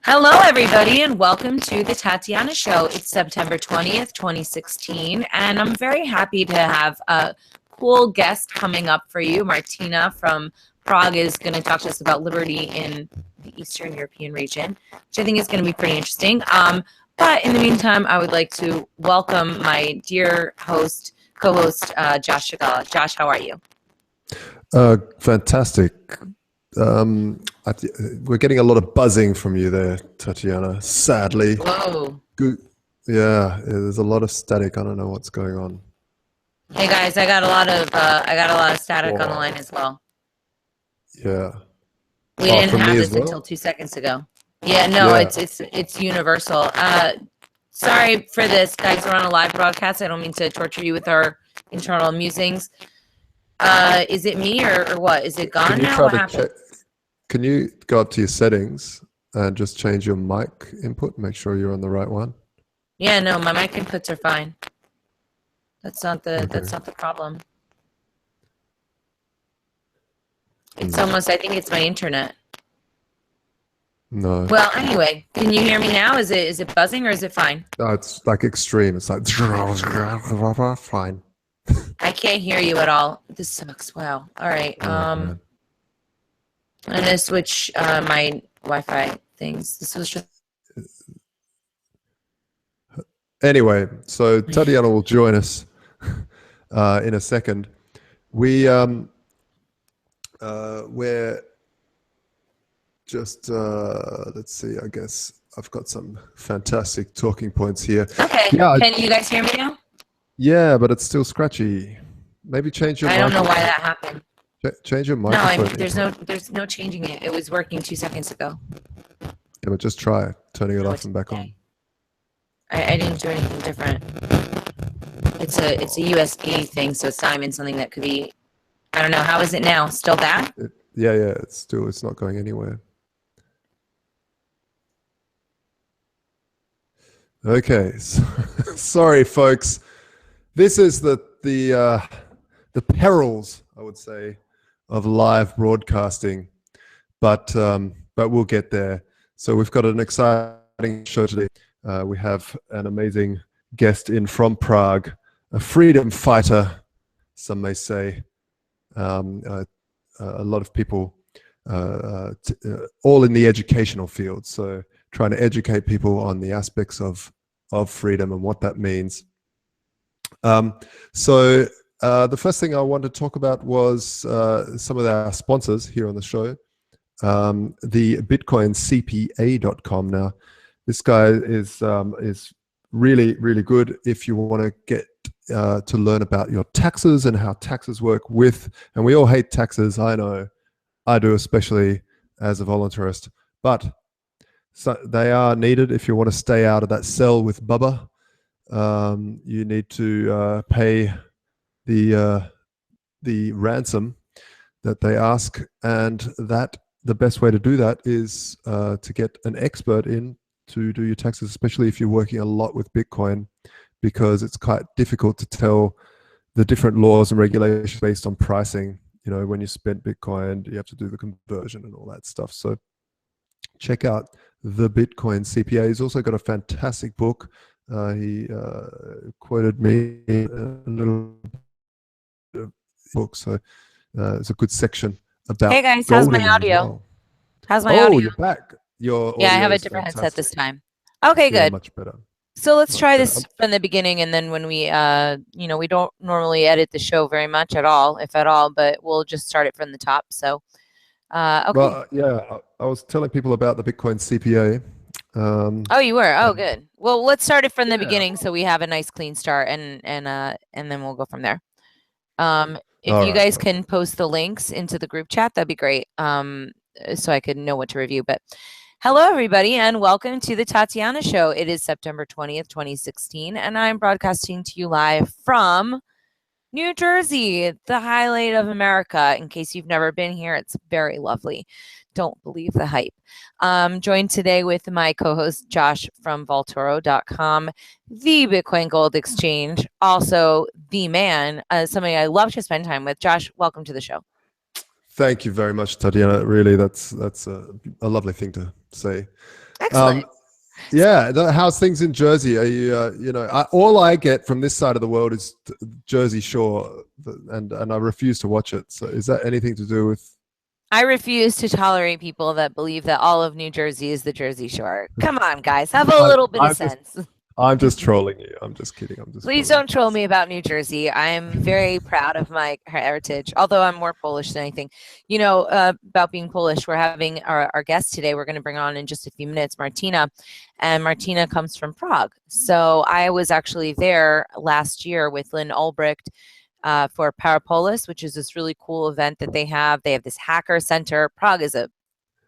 Hello, everybody, and welcome to the Tatiana Show. It's September 20th, 2016, and I'm very happy to have a cool guest coming up for you. Martina from Prague is going to talk to us about liberty in the Eastern European region, which I think is going to be pretty interesting. But in the meantime, I would like to welcome my dear co-host, Josh Scigala. Josh, how are you? Fantastic. We're getting a lot of buzzing from you there, Tatiana. Sadly. Whoa. Good. Yeah, there's a lot of static. I don't know what's going on. Hey guys, I got a lot of static on the line as well. Yeah. We didn't have this until 2 seconds ago. Yeah, no, yeah. It's universal. Sorry for this, guys. We're on a live broadcast. I don't mean to torture you with our internal musings. Is it me or what? Is it gone now? What happened? Can you go up to your settings and just change your mic input? Make sure you're on the right one. Yeah, no, my mic inputs are fine. That's not the problem. It's almost, I think it's my internet. No. Well, anyway, can you hear me now? Is it buzzing or is it fine? No, it's like extreme. It's like fine. I can't hear you at all. This sucks. Wow. All right. I'm gonna switch my Wi-Fi things. This was just. Anyway, so Tatiana will join us in a second. We're just let's see. I guess I've got some fantastic talking points here. Okay. Yeah, can you guys hear me now? Yeah, but it's still scratchy. Maybe change your. I don't know why that happened. Change your microphone. No, there's no changing it. It was working 2 seconds ago. Yeah, but just try turning it off and back on. I didn't do anything different. It's a USB thing, so it's not even something that could be. I don't know. How is it now? Still bad? Yeah. It's not going anywhere. Okay, sorry, folks. This is the perils, I would say, of live broadcasting, but we'll get there. So we've got an exciting show today. We have an amazing guest in from Prague, a freedom fighter, some may say. A lot of people, all in the educational field. So trying to educate people on the aspects of freedom and what that means. So the first thing I wanted to talk about was some of our sponsors here on the show. The bitcoincpa.com. Now, this guy is really, really good if you want to get to learn about your taxes and how taxes work with, and we all hate taxes, I know, I do, especially as a voluntarist, but so they are needed if you want to stay out of that cell with Bubba. You need to pay the ransom that they ask, and that the best way to do that is to get an expert in to do your taxes, especially if you're working a lot with Bitcoin, because it's quite difficult to tell the different laws and regulations based on pricing. You know, when you spend Bitcoin, you have to do the conversion and all that stuff. So check out the Bitcoin CPA. He's also got a fantastic book. He quoted me in a little book, so it's a good section about. Hey guys, how's my audio? Well. How's my audio? Oh, you're back. Yeah, I have a different headset this time. Okay, good. Much better. So let's try this from the beginning, and then when we, we don't normally edit the show very much at all, if at all, but we'll just start it from the top. So, okay. Well, yeah, I was telling people about the Bitcoin CPA. Oh, you were? Oh, good. Well, let's start it from the beginning so we have a nice clean start, and then we'll go from there. If you guys can post the links into the group chat, that'd be great. So I could know what to review. But hello, everybody, and welcome to the Tatiana Show. It is September 20th, 2016, and I'm broadcasting to you live from New Jersey, the highlight of America. In case you've never been here, it's very lovely. Don't believe the hype. Joined today with my co-host Josh from Vaultoro.com, the Bitcoin Gold Exchange, also the man, somebody I love to spend time with. Josh, welcome to the show. Thank you very much, Tatiana. Really, that's a lovely thing to say. Excellent. Yeah, how's things in Jersey? Are you, you know, all I get from this side of the world is Jersey Shore, and I refuse to watch it. So, is that anything to do with? I refuse to tolerate people that believe that all of New Jersey is the Jersey Shore. Come on, guys, have a little bit of sense. I'm just trolling you. I'm just kidding. I'm just. Please don't troll me about New Jersey. I am very proud of my heritage, although I'm more Polish than anything. You know, about being Polish, we're having our guest today. We're going to bring on in just a few minutes, Martina. And Martina comes from Prague. So I was actually there last year with Lynn Ulbricht for Parapolis, which is this really cool event that they have. They have this hacker center. Prague is a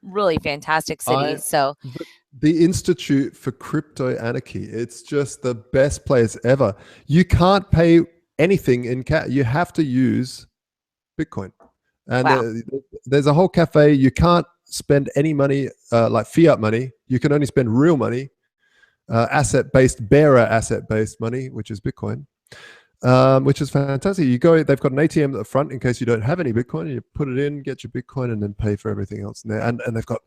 really fantastic city. The Institute for Crypto Anarchy, it's just the best place ever. You can't pay anything in cash. You have to use Bitcoin. And there's a whole cafe. You can't spend any money like fiat money. You can only spend real money, asset-based, bearer asset-based money, which is Bitcoin, which is fantastic. You go, they've got an ATM at the front in case you don't have any Bitcoin. You put it in, get your Bitcoin, and then pay for everything else in there. And they've got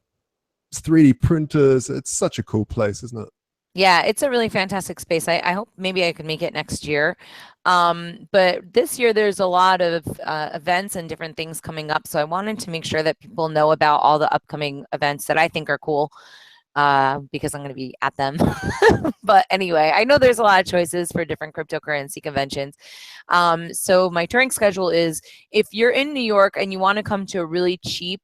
3D printers. It's such a cool place, isn't it? Yeah, it's a really fantastic space. I hope maybe I could make it next year. But this year there's a lot of events and different things coming up. So I wanted to make sure that people know about all the upcoming events that I think are cool because I'm going to be at them. But anyway, I know there's a lot of choices for different cryptocurrency conventions. So my touring schedule is, if you're in New York and you want to come to a really cheap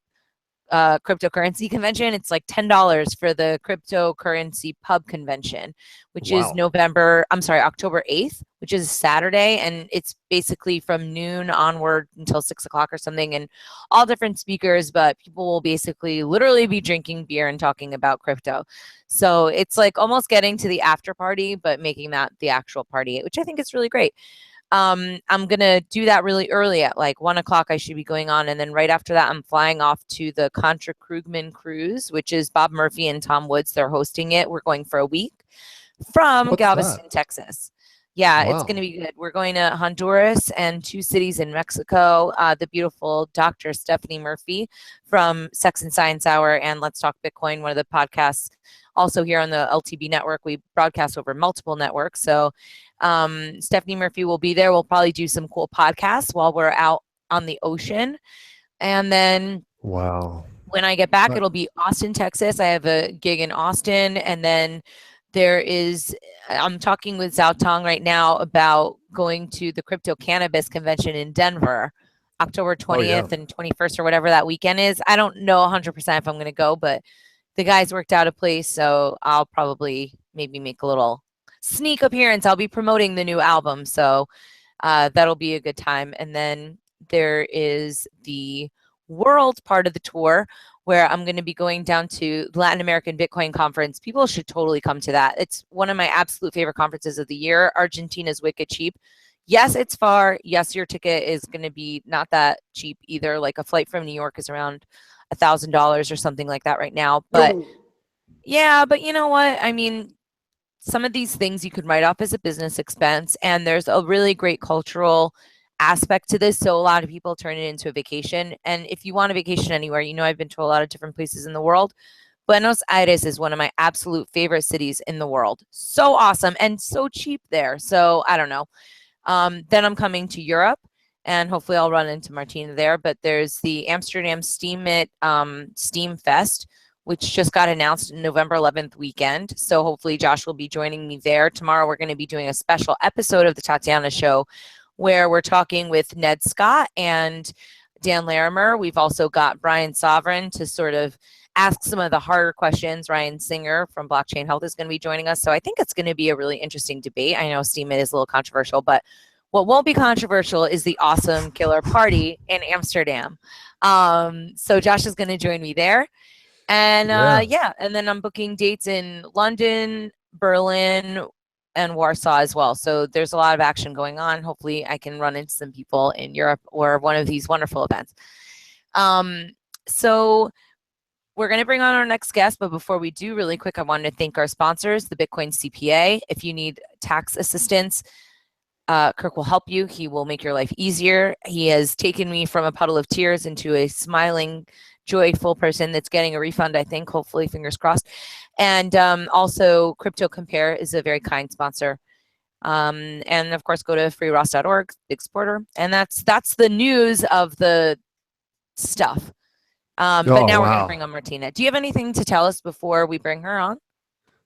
cryptocurrency convention, it's like $10 for the cryptocurrency pub convention, which is October 8th, which is Saturday. And it's basically from noon onward until 6 o'clock or something, and all different speakers, but people will basically literally be drinking beer and talking about crypto. So it's like almost getting to the after party, but making that the actual party, which I think is really great. I'm going to do that really early at like 1 o'clock. I should be going on. And then right after that, I'm flying off to the Contra Krugman cruise, which is Bob Murphy and Tom Woods. They're hosting it. We're going for a week from Galveston, Texas. Yeah, it's going to be good. We're going to Honduras and 2 cities in Mexico. The beautiful Dr. Stephanie Murphy from Sex and Science Hour and Let's Talk Bitcoin, one of the podcasts also here on the LTB network. We broadcast over multiple networks. So Stephanie Murphy will be there. We'll probably do some cool podcasts while we're out on the ocean. And then when I get back, it'll be Austin, Texas. I have a gig in Austin. And then I'm talking with Zhao Tong right now about going to the Crypto Cannabis Convention in Denver, October 20th and 21st or whatever that weekend is. I don't know 100% if I'm going to go, but the guys worked out a place, so I'll probably maybe make a little sneak appearance. I'll be promoting the new album, so that'll be a good time. And then there is the world part of the tour where I'm going to be going down to the Latin American Bitcoin Conference. People should totally come to that. It's one of my absolute favorite conferences of the year. Argentina's wicked cheap. Yes, it's far. Yes, your ticket is going to be not that cheap either. Like a flight from New York is around $1,000 or something like that right now. But yeah, but you know what? I mean, some of these things you could write off as a business expense, and there's a really great cultural aspect to this. So a lot of people turn it into a vacation. And if you want a vacation anywhere, you know, I've been to a lot of different places in the world. Buenos Aires is one of my absolute favorite cities in the world. So awesome and so cheap there. So I don't know. Then I'm coming to Europe, and hopefully I'll run into Martina there. But there's the Amsterdam Steam Fest, which just got announced November 11th weekend. So hopefully Josh will be joining me there. Tomorrow we're going to be doing a special episode of the Tatiana Show where we're talking with Ned Scott and Dan Larimer. We've also got Brian Sovereign to sort of ask some of the harder questions. Ryan Singer from Blockchain Health is going to be joining us. So I think it's going to be a really interesting debate. I know Steemit is a little controversial, but what won't be controversial is the awesome killer party in Amsterdam. So Josh is going to join me there. And and then I'm booking dates in London, Berlin, and Warsaw as well. So there's a lot of action going on. Hopefully I can run into some people in Europe or one of these wonderful events. So we're going to bring on our next guest, but before we do, really quick, I wanted to thank our sponsors, the Bitcoin CPA. If you need tax assistance, Kirk will help you. He will make your life easier. He has taken me from a puddle of tears into a smiling joyful person that's getting a refund, I think, hopefully, fingers crossed. And also Crypto Compare is a very kind sponsor. And of course, go to freeross.org, big supporter. And that's the news of the stuff. But now we're going to bring on Martina. Do you have anything to tell us before we bring her on?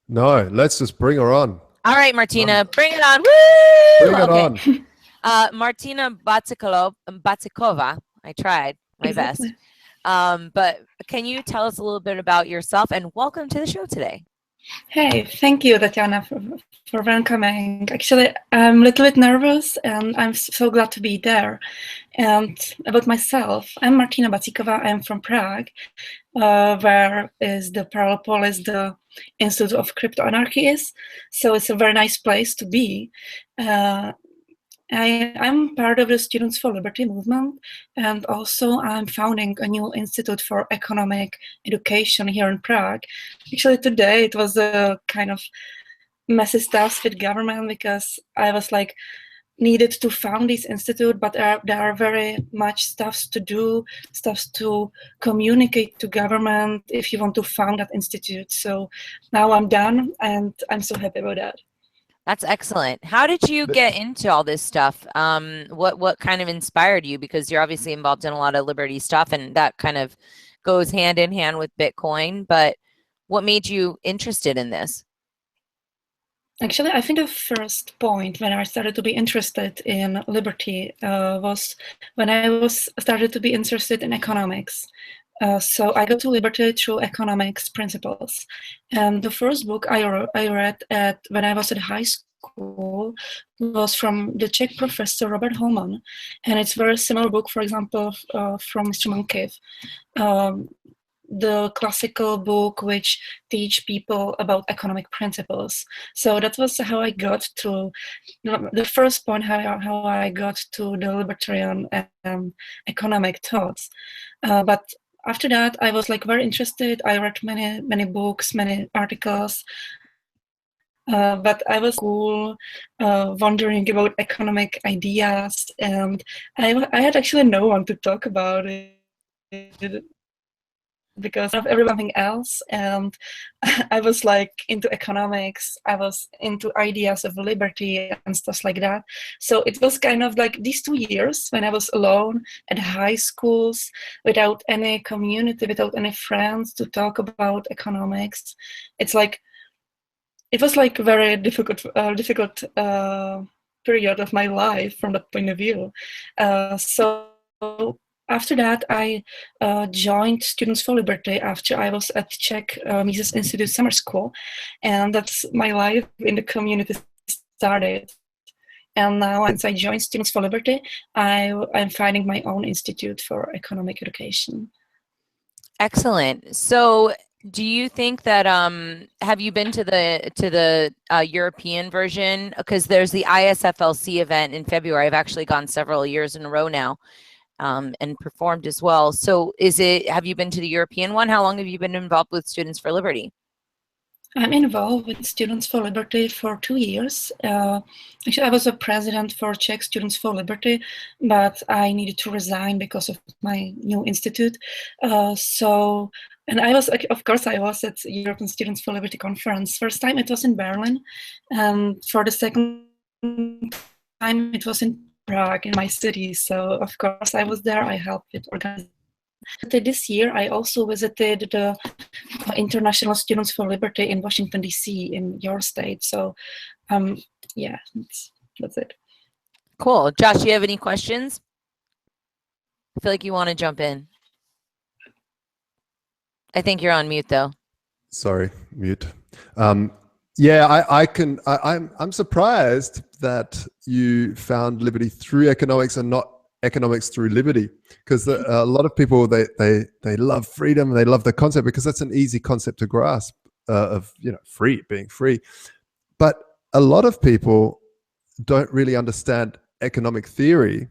No, let's just bring her on. All right, Martina, bring it on. Woo! Bring it on. Martina Bacikova, I tried my best. But can you tell us a little bit about yourself, and welcome to the show today. Hey, thank you, Tatiana, for welcoming. Actually, I'm a little bit nervous, and I'm so glad to be there. And about myself, I'm Martina Bacikova. I'm from Prague, where is the parallel polis, the Institute of Crypto Anarchy is. So it's a very nice place to be. I'm part of the Students for Liberty movement, and also I'm founding a new institute for economic education here in Prague. Actually, today it was a kind of messy stuff with government, because I was like needed to found this institute, but there are very much stuff to do, stuff to communicate to government if you want to found that institute. So now I'm done, and I'm so happy about that. That's excellent. How did you get into all this stuff? What kind of inspired you? Because you're obviously involved in a lot of Liberty stuff, and that kind of goes hand in hand with Bitcoin. But what made you interested in this? Actually, I think the first point when I started to be interested in Liberty was when I started to be interested in economics. So I got to Liberty through economics principles. And the first book I read when I was at high school was from the Czech professor Robert Holman. And it's a very similar book, for example, from Mr. Mankiv, the classical book which teach people about economic principles. So that was how I got to the first point, how I got to the libertarian economic thoughts. But after that, I was like very interested. I read many books, many articles, but I was cool, wondering about economic ideas, and I had actually no one to talk about it, because of everything else. And I was like into economics, I was into ideas of liberty and stuff like that. So it was kind of like these 2 years when I was alone at high schools, without any community, without any friends to talk about economics. It's like, it was like a very difficult period of my life from that point of view. So after that, I joined Students for Liberty after I was at Czech Mises Institute summer school, and that's my life in the community started. And now, once I joined Students for Liberty, I'm finding my own institute for economic education. Excellent. So, do you think that have you been to the European version? Because there's the ISFLC event in February. I've actually gone several years in a row now. And performed as well. So have you been to the European one? How long have you been involved with Students for Liberty? I'm involved with Students for Liberty for 2 years. Actually, I was a president for Czech Students for Liberty, but I needed to resign because of my new institute. And I was, of course, I was at European Students for Liberty conference. First time it was in Berlin, and for the second time it was in Prague, in my city. So of course I was there. I helped with organizing. This year I also visited the International Students for Liberty in Washington DC, in your state. So yeah, that's it. Cool. Josh, do you have any questions? I feel like you want to jump in. I think you're on mute though. Sorry, mute. Yeah, I'm surprised that you found liberty through economics and not economics through liberty, because a lot of people, they love freedom, they love the concept because that's an easy concept to grasp, of being free. But a lot of people don't really understand economic theory,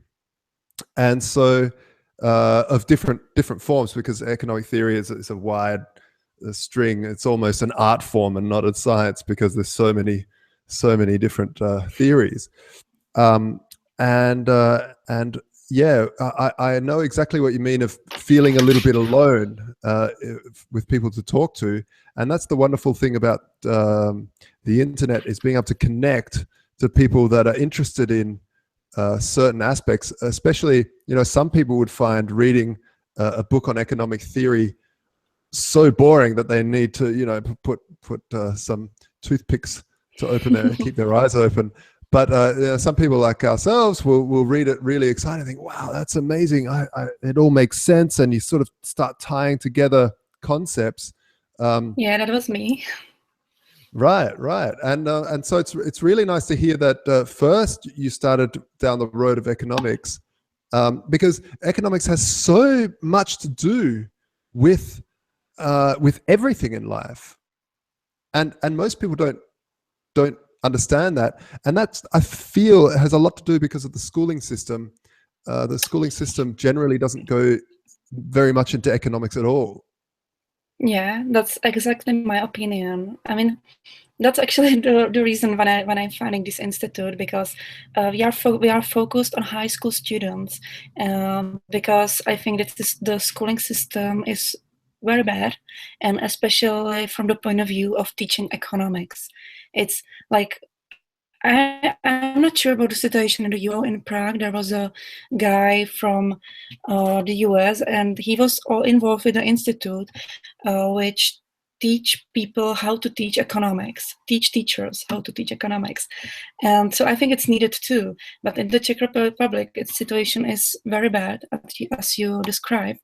and so of different forms, because economic theory is a wide string. It's almost an art form and not a science, because there's so many different theories, and yeah, I know exactly what you mean of feeling a little bit alone with people to talk to. And that's the wonderful thing about the internet, is being able to connect to people that are interested in certain aspects. Especially, some people would find reading a book on economic theory so boring that they need to, put some toothpicks to keep their eyes open. But some people like ourselves will read it really excited and think, wow, that's amazing. It all makes sense. And you sort of start tying together concepts. Yeah, that was me. Right. And so it's really nice to hear that first you started down the road of economics, because economics has so much to do with everything in life. And most people don't understand that, and that's, I feel, it has a lot to do because of the schooling system. The schooling system generally doesn't go very much into economics at all. Yeah, that's exactly my opinion. I mean, that's actually the reason when I'm founding this institute, because we are focused on high school students, because I think that the schooling system is very bad, and especially from the point of view of teaching economics. It's like, I'm not sure about the situation in the in Prague. There was a guy from the US, and he was all involved with the institute, which teach people how to teach economics, teach teachers how to teach economics. And so I think it's needed too. But in the Czech Republic, its situation is very bad, as you described.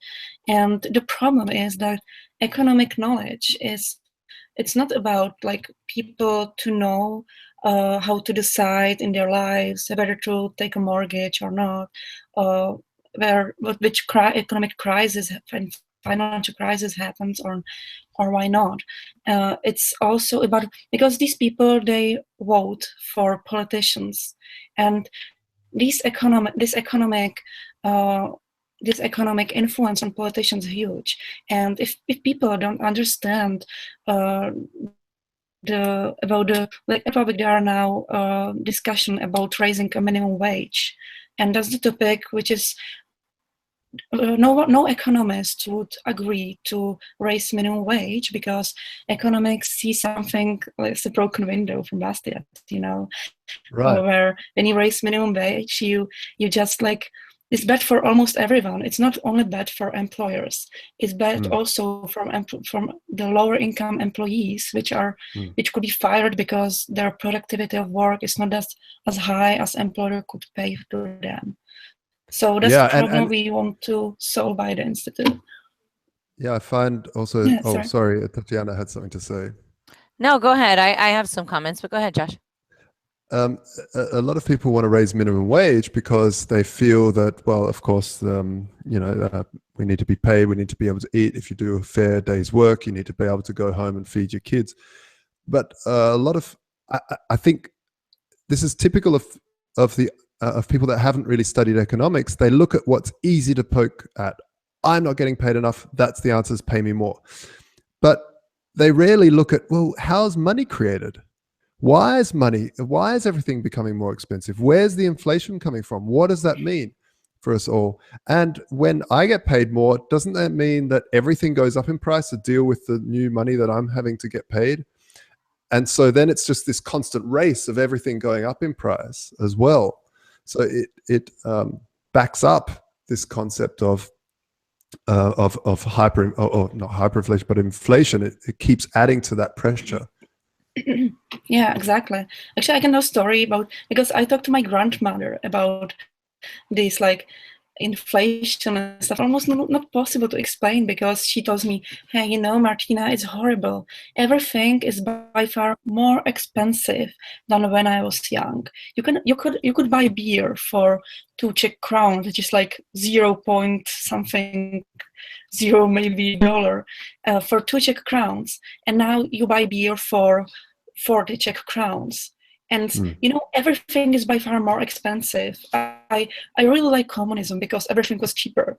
And the problem is that economic knowledge it's not about like people to know how to decide in their lives whether to take a mortgage or not, which economic crisis and financial crisis happens, or why not. It's also about, because these people, they vote for politicians, and this economic influence on politicians is huge. And if people don't understand about the topic, there are now discussion about raising a minimum wage, and that's the topic which is no economist would agree to raise minimum wage, because economics see something like the broken window from Bastiat, Right. where when you raise minimum wage, you just like, it's bad for almost everyone. It's not only bad for employers. It's bad also from the lower income employees, which could be fired because their productivity of work is not as high as employer could pay to them. So that's the problem we want to solve by the institute. Yeah, I find also. Yeah, sorry, Tatiana had something to say. No, go ahead. I have some comments, but go ahead, Josh. A lot of people want to raise minimum wage because they feel that, well, of course, we need to be paid. We need to be able to eat. If you do a fair day's work, you need to be able to go home and feed your kids. But a lot of, I think, this is typical of people that haven't really studied economics. They look at what's easy to poke at. I'm not getting paid enough. That's the answer, is pay me more. But they rarely look at, well, how's money created? Why is everything becoming more expensive? Where's the inflation coming from? What does that mean for us all? And when I get paid more, doesn't that mean that everything goes up in price to deal with the new money that I'm having to get paid? And so then it's just this constant race of everything going up in price as well. So it backs up this concept of not hyperinflation, but inflation. It keeps adding to that pressure. Yeah, exactly. Actually, I can know a story about, because I talked to my grandmother about this, like, inflation and stuff. Almost not possible to explain, because she tells me, hey, Martina, it's horrible. Everything is by far more expensive than when I was young. You could buy beer for 2 Czech crowns, which is like 0 something, zero maybe dollar, for 2 Czech crowns, and now you buy beer for 40 Czech crowns. And everything is by far more expensive. I really like communism because everything was cheaper.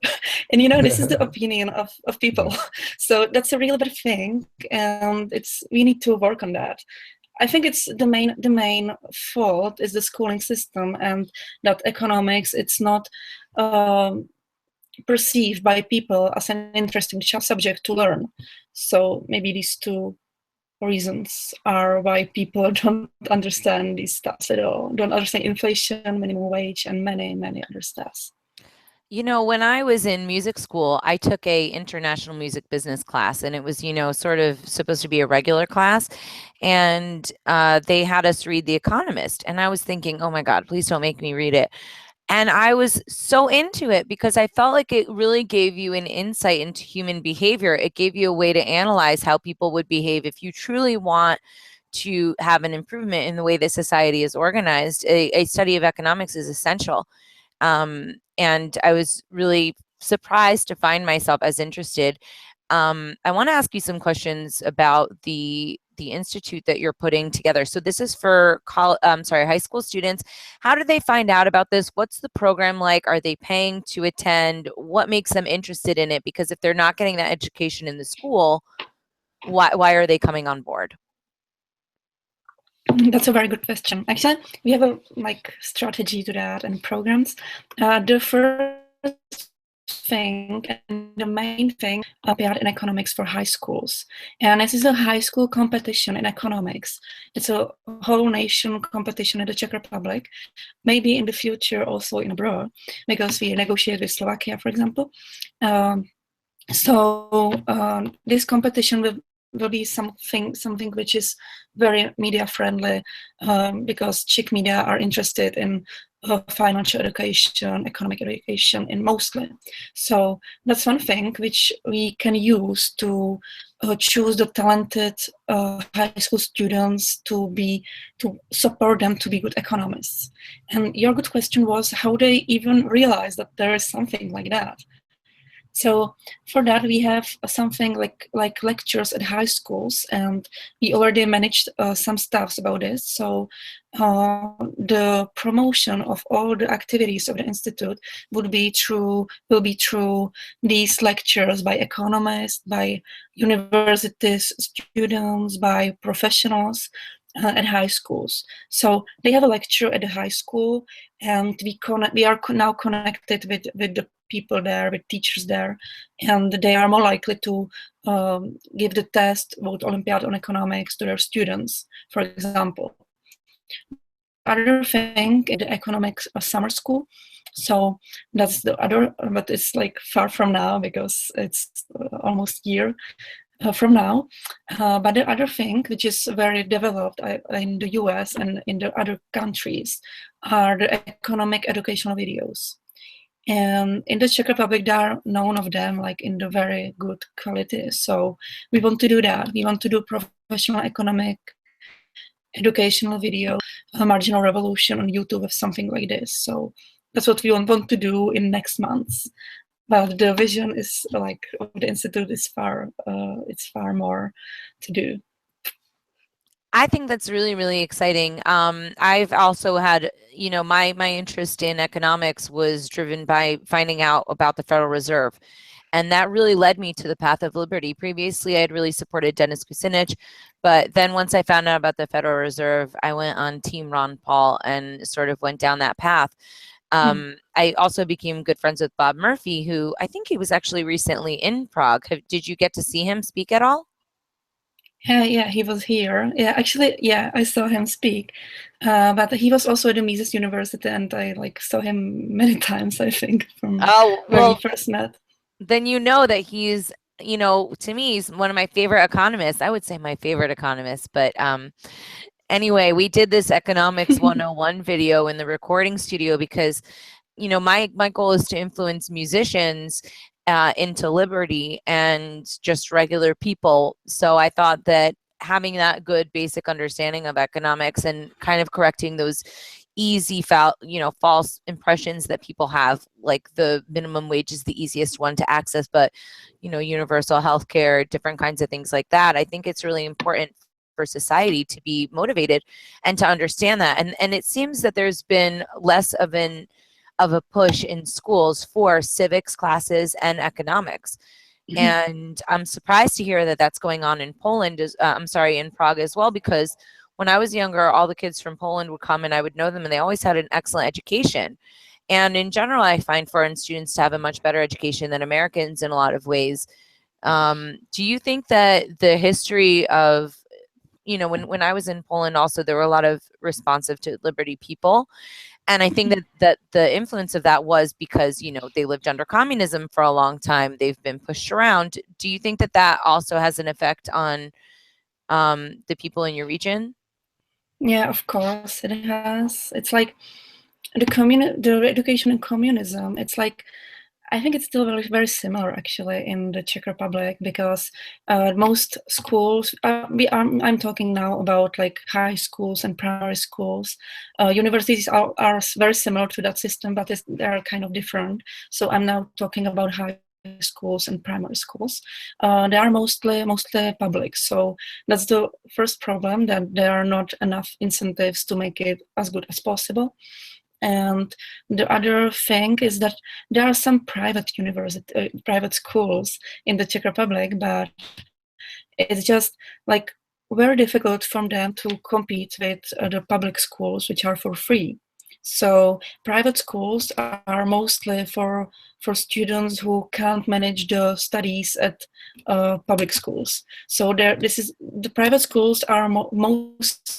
And this is the opinion of people. So that's a real bad thing, and we need to work on that. I think it's the main fault is the schooling system, and that economics, it's not perceived by people as an interesting subject to learn. So maybe these two reasons are why people don't understand these stuff at all, don't understand inflation, minimum wage, and many other stuff. You know, when I was in music school, I took a international music business class, and it was, you know, sort of supposed to be a regular class. And they had us read The Economist. And I was thinking, oh my God, please don't make me read it. And I was so into it because I felt like it really gave you an insight into human behavior. It gave you a way to analyze how people would behave if you truly want to have an improvement in the way that society is organized. A study of economics is essential. And I was really surprised to find myself as interested. I want to ask you some questions about the institute that you're putting together. So this is for high school students. How do they find out about this? What's the program like? Are they paying to attend? What makes them interested in it? Because if they're not getting that education in the school, why are they coming on board? That's a very good question. Actually, we have a strategy to that and programs. The first thing and the main thing about in economics for high schools, and this is a high school competition in economics. It's a whole nation competition in the Czech Republic, maybe in the future also in abroad, because we negotiate with Slovakia, for example. This competition will be something which is very media friendly, because Czech media are interested in financial education, economic education, in mostly. So that's one thing which we can use to choose the talented high school students to support them to be good economists. And your good question was how they even realize that there is something like that. So for that, we have something like lectures at high schools, and we already managed some stuffs about this. So the promotion of all the activities of the institute will be through these lectures by economists, by universities, students, by professionals at high schools. So they have a lecture at the high school, and we are now connected with the people there, with teachers there, and they are more likely to give the test, vote Olympiad on economics to their students, for example. Other thing in the economics summer school. So that's the other, but it's far from now because it's almost a year from now. But the other thing, which is very developed in the US and in the other countries, are the economic educational videos. And in the Czech Republic, there are none of them in the very good quality. So we want to do that. We want to do professional economic educational video, marginal revolution on YouTube, or something like this. So that's what we want to do in next months. But the vision is of the institute is it's far more to do. I think that's really, really exciting. I've also had, you know, my interest in economics was driven by finding out about the Federal Reserve. And that really led me to the path of liberty. Previously, I had really supported Dennis Kucinich. But then once I found out about the Federal Reserve, I went on Team Ron Paul and sort of went down that path. I also became good friends with Bob Murphy, who I think he was actually recently in Prague. Did you get to see him speak at all? Yeah, he was here. Yeah, actually, yeah, I saw him speak. But he was also at the Mises University, and I saw him many times, I think, from when we first met. Then you know that he's, you know, to me, he's one of my favorite economists. I would say my favorite economist, but anyway, we did this Economics 101 video in the recording studio because, you know, my goal is to influence musicians into liberty and just regular people. So I thought that having that good basic understanding of economics and kind of correcting those easy false impressions that people have, like the minimum wage is the easiest one to access, but you know, universal health care, different kinds of things like that. I think it's really important for society to be motivated and to understand that. And it seems that there's been less of a push in schools for civics classes and economics. And I'm surprised to hear that that's going on in Poland, in Prague as well, because when I was younger, all the kids from Poland would come and I would know them, and they always had an excellent education. And in general, I find foreign students to have a much better education than Americans in a lot of ways. Do you think that the history of, you know, when I was in Poland also, there were a lot of responsive to Liberty people. And I think that the influence of that was because, you know, they lived under communism for a long time. They've been pushed around. Do you think that that also has an effect on the people in your region? Yeah, of course it has. It's like the education in communism. It's like, I think it's still very, very similar actually in the Czech Republic, because most schools, I'm talking now about like high schools and primary schools. Universities are very similar to that system, but they're kind of different. So I'm now talking about high schools and primary schools. They are mostly public. So that's the first problem, that there are not enough incentives to make it as good as possible. And the other thing is that there are some private private schools in the Czech Republic, but it's just like very difficult for them to compete with the public schools, which are for free. So private schools are mostly for students who can't manage the studies at public schools. So the private schools are mostly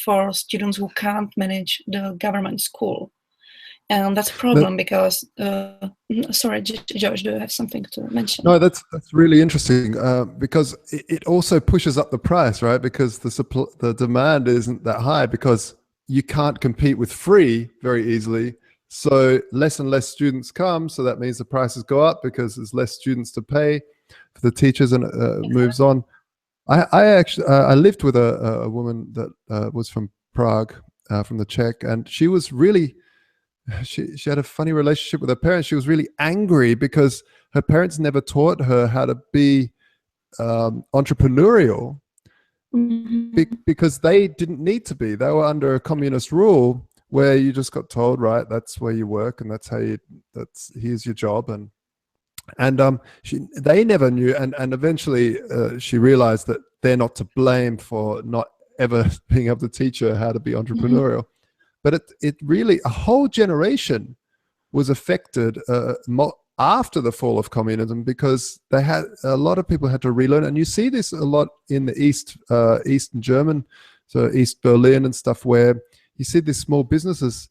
for students who can't manage the government school. And that's a problem because, sorry, George, do you have something to mention? No, that's really interesting because it also pushes up the price, right? Because the demand isn't that high because you can't compete with free very easily. So less and less students come. So that means the prices go up because there's less students to pay for the teachers, and moves on. I actually I lived with a woman that was from Prague, from the Czech, and she was really, she had a funny relationship with her parents. She was really angry because her parents never taught her how to be entrepreneurial, because they didn't need to be. They were under a communist rule where you just got told, right, that's where you work and that's how you, here's your job. And they never knew, and eventually she realized that they're not to blame for not ever being able to teach her how to be entrepreneurial. But it really, a whole generation was affected after the fall of communism, because they had, a lot of people had to relearn. And you see this a lot in the Eastern German, so East Berlin and stuff, where you see these small businesses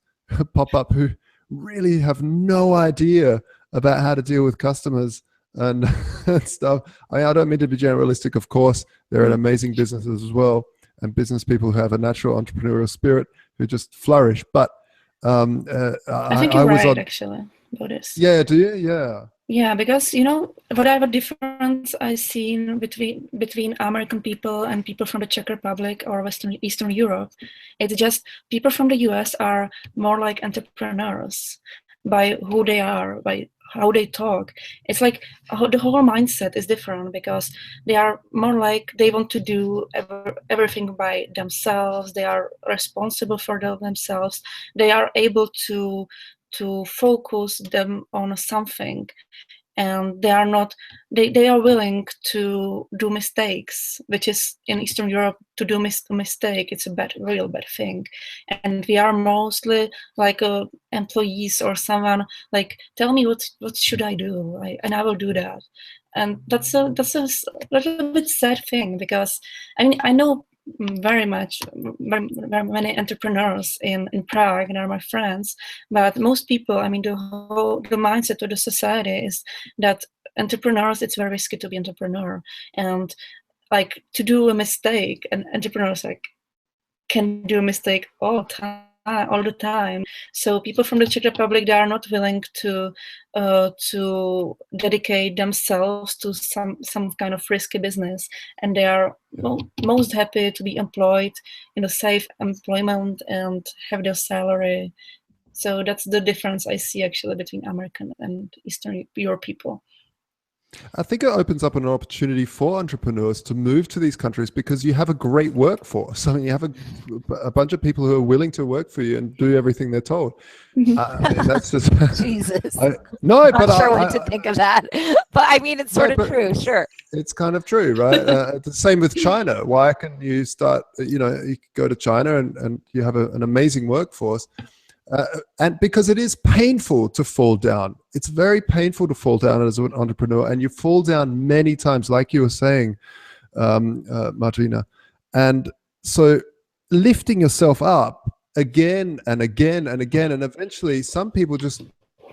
pop up who really have no idea about how to deal with customers and, and stuff. I mean, I don't mean to be generalistic, of course. There are amazing businesses as well, and business people who have a natural entrepreneurial spirit who just flourish. But I think you're right, actually, about this. Yeah, do you? Yeah. Yeah, because, you know, whatever difference I seen between American people and people from the Czech Republic or Eastern Europe, it's just people from the US are more like entrepreneurs by who they are, by how they talk. It's like the whole mindset is different, because they are more like they want to do everything by themselves. They are responsible for themselves. They are able to focus them on something, and they are not, they are willing to do mistakes, which is in Eastern Europe, to do mistake, it's a real bad thing. And we are mostly like employees, or someone like, tell me what should I do, and I will do that. And that's a little bit sad thing, because I mean, I know very many entrepreneurs in Prague, and are my friends, but most people, I mean, the mindset of the society is that entrepreneurs, it's very risky to be entrepreneur, and like to do a mistake, and entrepreneurs like can do a mistake all the time. So people from the Czech Republic, they are not willing to dedicate themselves to some kind of risky business, and they are most happy to be employed in a safe employment and have their salary. So that's the difference I see actually between American and Eastern Europe people. I think it opens up an opportunity for entrepreneurs to move to these countries because you have a great workforce. I mean, you have a bunch of people who are willing to work for you and do everything they're told. I mean, that's just Jesus. no, I'm but not sure what to think of that. But I mean, it's sort of true. Sure. It's kind of true, right? The same with China. Why can you start, you could go to China and you have an amazing workforce. And because it is painful to fall down. It's very painful to fall down as an entrepreneur, and you fall down many times, like you were saying, Martina. And so lifting yourself up again and again and again, and eventually some people just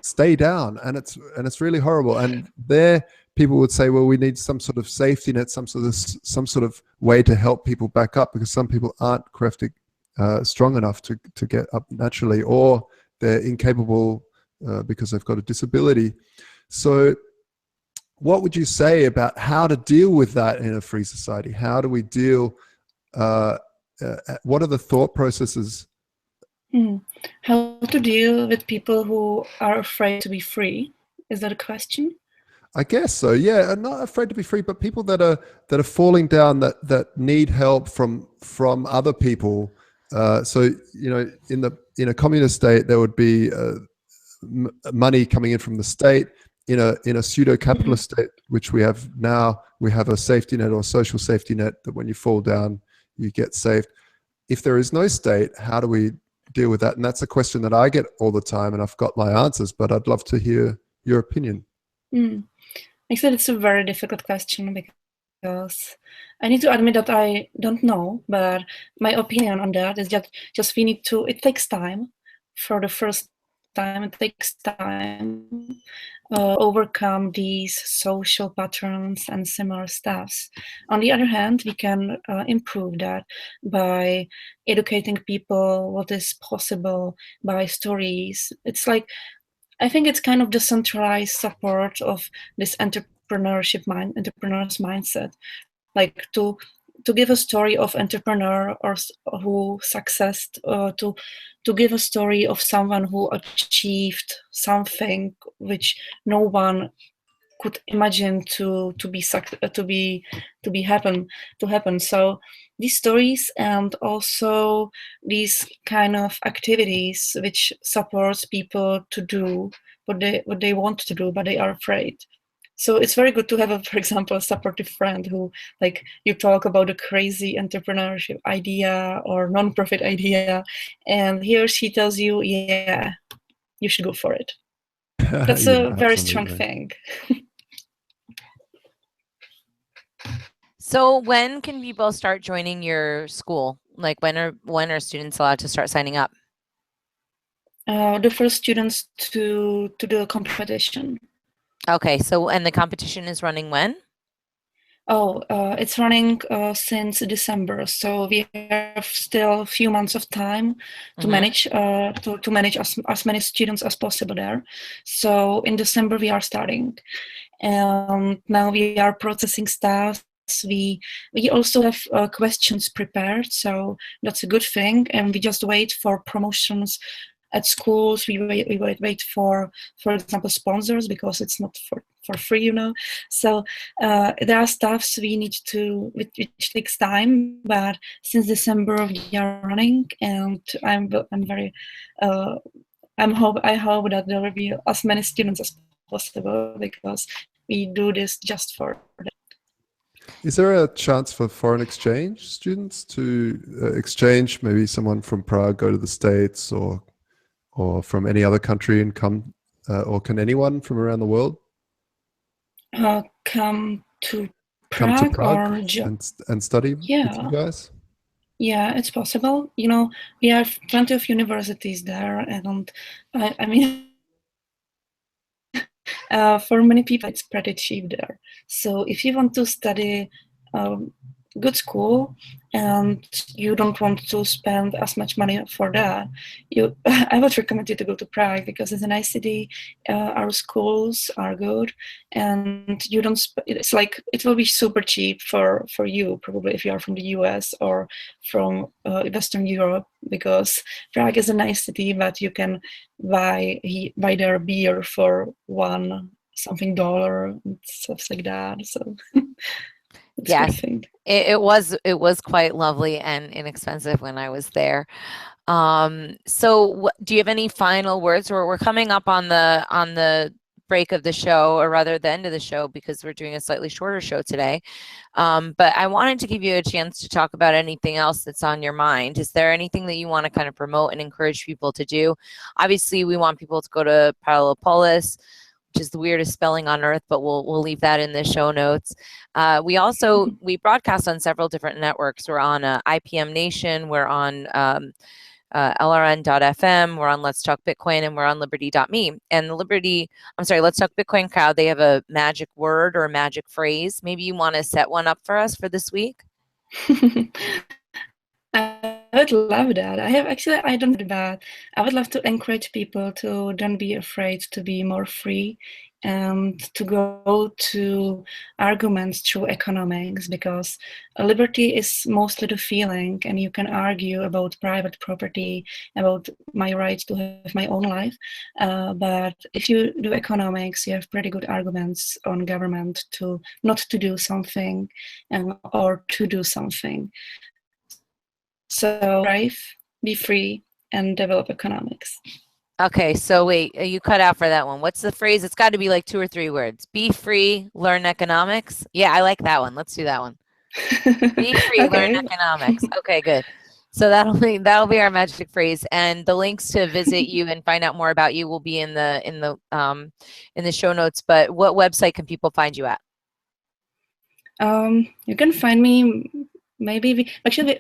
stay down, and it's really horrible. And there people would say, well, we need some sort of safety net, some sort of way to help people back up, because some people aren't strong enough to get up naturally, or they're incapable because they've got a disability. So what would you say about how to deal with that in a free society? How do we deal, what are the thought processes? How to deal with people who are afraid to be free? Is that a question? I guess so. Yeah, and not afraid to be free, but people that are falling down, that need help from other people. So in a communist state, there would be money coming in from the state. In a pseudo-capitalist state, which we have now, we have a safety net or social safety net that when you fall down, you get saved. If there is no state, how do we deal with that? And that's a question that I get all the time, and I've got my answers, but I'd love to hear your opinion. I said it's a very difficult question, because I need to admit that I don't know, but my opinion on that is just we need to, it takes time. For the first time, it takes time overcome these social patterns and similar stuffs. On the other hand, we can improve that by educating people what is possible by stories. It's like, I think it's kind of the centralized support of this entrepreneur's mindset, like to give a story of entrepreneur or who successed, to give a story of someone who achieved something which no one could imagine to happen. So these stories, and also these kind of activities which supports people to do what they want to do, but they are afraid. So it's very good to have for example, a supportive friend who, like, you talk about a crazy entrepreneurship idea or non-profit idea, and he or she tells you, yeah, you should go for it. That's a very strong thing. So when can people start joining your school? Like when are students allowed to start signing up? The first students to do a competition. Okay, so and the competition is running when? Oh, it's running since December, so we have still a few months of time to manage to manage as many students as possible there. So in December we are starting, and now we are processing stuff. We also have questions prepared, so that's a good thing, and we just wait for promotions at schools. We wait for example, sponsors, because it's not for free, So there are stuffs we need to, which takes time, but since December we are running, and I'm very I hope that there will be as many students as possible, because we do this just for them. Is there a chance for foreign exchange students to exchange, maybe someone from Prague go to the States, or from any other country and come, or can anyone from around the world come to Prague and study with you guys? Yeah, it's possible. We have plenty of universities there, and I mean, for many people, it's pretty cheap there. So if you want to study good school and you don't want to spend as much money for that, I would recommend you to go to Prague, because it's a nice city. Our schools are good, and you don't. It's like it will be super cheap for you, probably, if you are from the US or from Western Europe, because Prague is a nice city, but you can buy their beer for 1 something dollar and stuff like that. So it's Yes, what I think. it was quite lovely and inexpensive when I was there. So do you have any final words? We're coming up on the break of the show, or rather the end of the show, because we're doing a slightly shorter show today. But I wanted to give you a chance to talk about anything else that's on your mind. Is there anything that you want to kind of promote and encourage people to do? Obviously, we want people to go to Parallelopolis, which is the weirdest spelling on earth, but we'll leave that in the show notes. We broadcast on several different networks. We're on IPM Nation, we're on LRN.FM, we're on Let's Talk Bitcoin, and we're on Liberty.me. And Let's Talk Bitcoin crowd, they have a magic word or a magic phrase. Maybe you want to set one up for us for this week? I would love that. I don't do that. I would love to encourage people to don't be afraid to be more free and to go to arguments through economics, because liberty is mostly the feeling, and you can argue about private property, about my right to have my own life. But if you do economics, you have pretty good arguments on government to not to do something or to do something. So be free, and develop economics. Okay, so wait, you cut out for that one. What's the phrase? It's got to be like 2 or 3 words. Be free, learn economics. Yeah, I like that one. Let's do that one. Be free, learn economics. Okay, good. So that'll be our magic phrase, and the links to visit you and find out more about you will be in the show notes. But what website can people find you at? You can find me. Maybe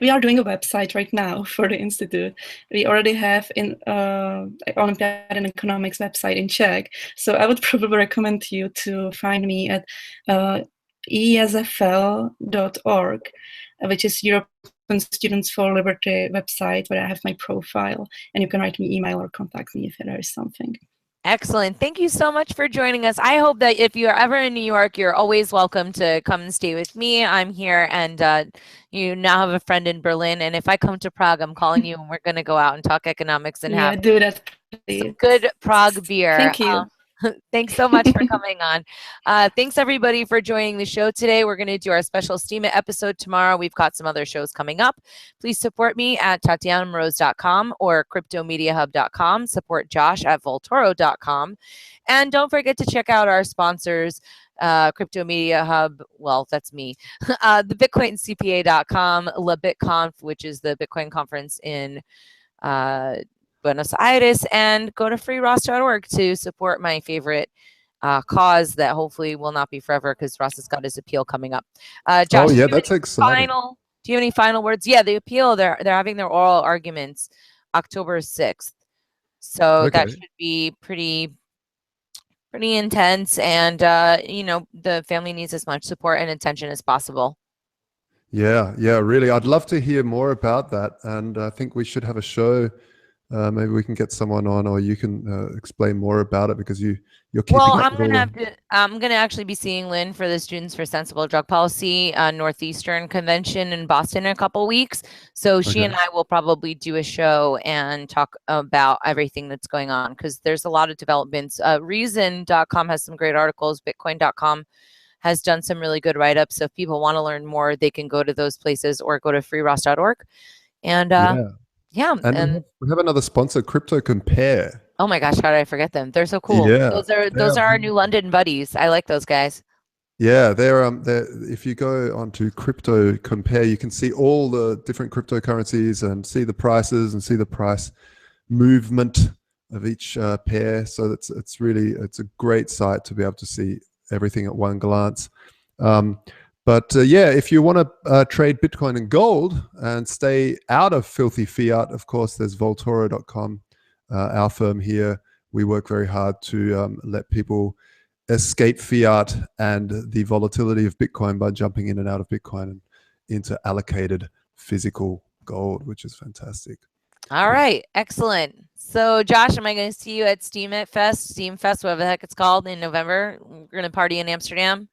we are doing a website right now for the institute. We already have Olympiad and Economics website in Czech. So I would probably recommend you to find me at esfl.org, which is European Students for Liberty website, where I have my profile, and you can write me email or contact me if there is something. Excellent. Thank you so much for joining us. I hope that if you're ever in New York, you're always welcome to come and stay with me. I'm here, and you now have a friend in Berlin. And if I come to Prague, I'm calling you, and we're going to go out and talk economics and have do that, some good Prague beer. Thank you. Thanks so much for coming on. Thanks everybody for joining the show today. We're going to do our special Steemit episode tomorrow. We've got some other shows coming up. Please support me at TatianaMoroz.com or CryptoMediaHub.com. Support Josh at Voltoro.com. And don't forget to check out our sponsors, Crypto Media Hub, well, that's me, the BitcoinCPA.com, LaBitConf, which is the Bitcoin conference in Buenos Aires, and go to freeross.org to support my favorite cause that hopefully will not be forever, because Ross has got his appeal coming up. Josh, that's exciting. Do you have any final words? Yeah, the appeal, they're having their oral arguments October 6th. So that should be pretty intense, and the family needs as much support and attention as possible. Yeah, really. I'd love to hear more about that, and I think we should have a show. Maybe we can get someone on, or you can explain more about it, because you're keeping up. Well, I'm gonna actually be seeing Lynn for the Students for Sensible Drug Policy Northeastern Convention in Boston in a couple weeks. So she and I will probably do a show and talk about everything that's going on, because there's a lot of developments. Reason.com has some great articles. Bitcoin.com has done some really good write-ups. So if people want to learn more, they can go to those places or go to freeross.org. And yeah, and we have another sponsor, Crypto Compare. Oh my gosh, how did I forget them? They're so cool. Yeah, those are our new London buddies. I like those guys. Yeah, they're if you go onto Crypto Compare, you can see all the different cryptocurrencies and see the prices and see the price movement of each pair. So it's a great site to be able to see everything at one glance. But if you want to trade Bitcoin and gold and stay out of filthy fiat, of course, there's Voltoro.com. Our firm here, we work very hard to let people escape fiat and the volatility of Bitcoin by jumping in and out of Bitcoin and into allocated physical gold, which is fantastic. All right, excellent. So, Josh, am I going to see you at Steemit Fest, whatever the heck it's called, in November? We're going to party in Amsterdam.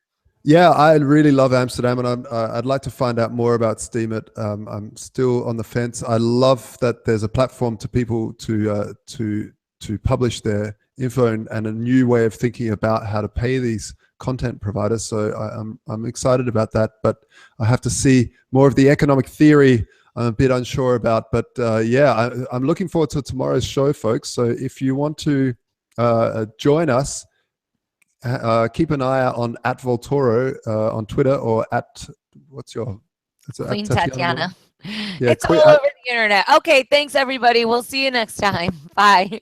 Yeah, I really love Amsterdam, and I'd like to find out more about Steemit. I'm still on the fence. I love that there's a platform to people to publish their info and a new way of thinking about how to pay these content providers. So I'm excited about that, but I have to see more of the economic theory. I'm a bit unsure about, but yeah, I'm looking forward to tomorrow's show, folks. So if you want to join us, keep an eye out on @Voltoro on Twitter, or what's your Queen Tatiana. Yeah, It's all over the internet. Okay, thanks everybody. We'll see you next time. Bye.